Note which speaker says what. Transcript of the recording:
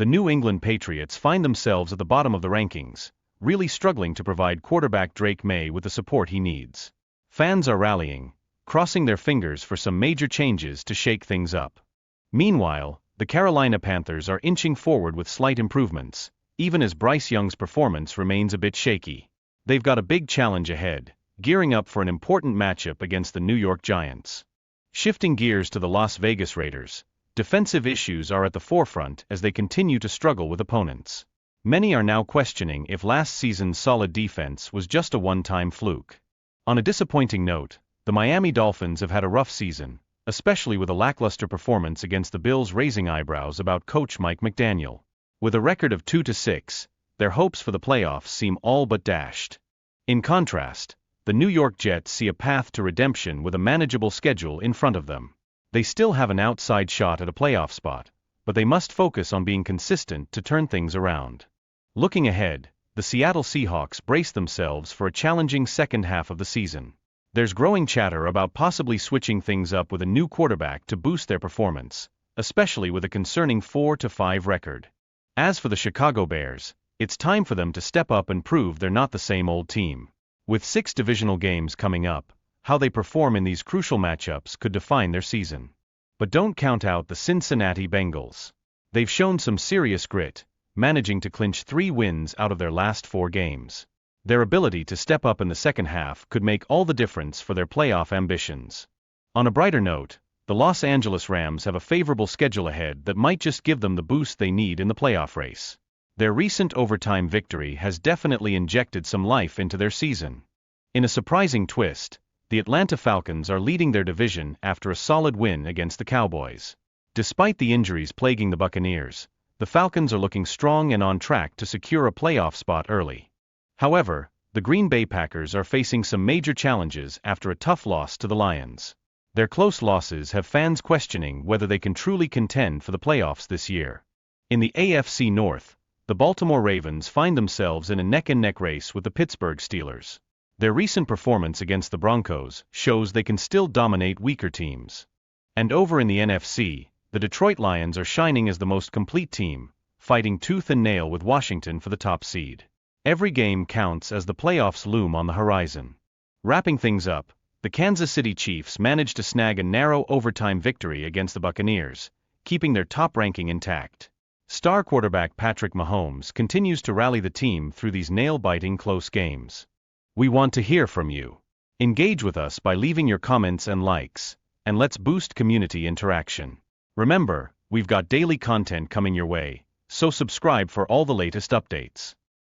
Speaker 1: the New England Patriots find themselves at the bottom of the rankings, really struggling to provide quarterback Drake May with the support he needs. Fans are rallying, crossing their fingers for some major changes to shake things up. Meanwhile, the Carolina Panthers are inching forward with slight improvements, even as Bryce Young's performance remains a bit shaky. They've got a big challenge ahead, gearing up for an important matchup against the New York Giants. Shifting gears to the Las Vegas Raiders, defensive issues are at the forefront as they continue to struggle with opponents. Many are now questioning if last season's solid defense was just a one-time fluke. On a disappointing note, the Miami Dolphins have had a rough season, especially with a lackluster performance against the Bills raising eyebrows about coach Mike McDaniel. With a record of 2-6, their hopes for the playoffs seem all but dashed. In contrast, the New York Jets see a path to redemption with a manageable schedule in front of them. They still have an outside shot at a playoff spot, but they must focus on being consistent to turn things around. Looking ahead, the Seattle Seahawks brace themselves for a challenging second half of the season. There's growing chatter about possibly switching things up with a new quarterback to boost their performance, especially with a concerning 4-5 record. As for the Chicago Bears, it's time for them to step up and prove they're not the same old team. With 6 divisional games coming up, how they perform in these crucial matchups could define their season. But don't count out the Cincinnati Bengals. They've shown some serious grit, managing to clinch 3 wins out of their last 4 games. Their ability to step up in the second half could make all the difference for their playoff ambitions. On a brighter note, the Los Angeles Rams have a favorable schedule ahead that might just give them the boost they need in the playoff race. Their recent overtime victory has definitely injected some life into their season. In a surprising twist, the Atlanta Falcons are leading their division after a solid win against the Cowboys. Despite the injuries plaguing the Buccaneers, the Falcons are looking strong and on track to secure a playoff spot early. However, the Green Bay Packers are facing some major challenges after a tough loss to the Lions. Their close losses have fans questioning whether they can truly contend for the playoffs this year. In the AFC North, the Baltimore Ravens find themselves in a neck-and-neck race with the Pittsburgh Steelers. Their recent performance against the Broncos shows they can still dominate weaker teams. And over in the NFC, the Detroit Lions are shining as the most complete team, fighting tooth and nail with Washington for the top seed. Every game counts as the playoffs loom on the horizon. Wrapping things up, the Kansas City Chiefs managed to snag a narrow overtime victory against the Buccaneers, keeping their top ranking intact. Star quarterback Patrick Mahomes continues to rally the team through these nail-biting close games. We want to hear from you. Engage with us by leaving your comments and likes, and let's boost community interaction. Remember, we've got daily content coming your way, so subscribe for all the latest updates.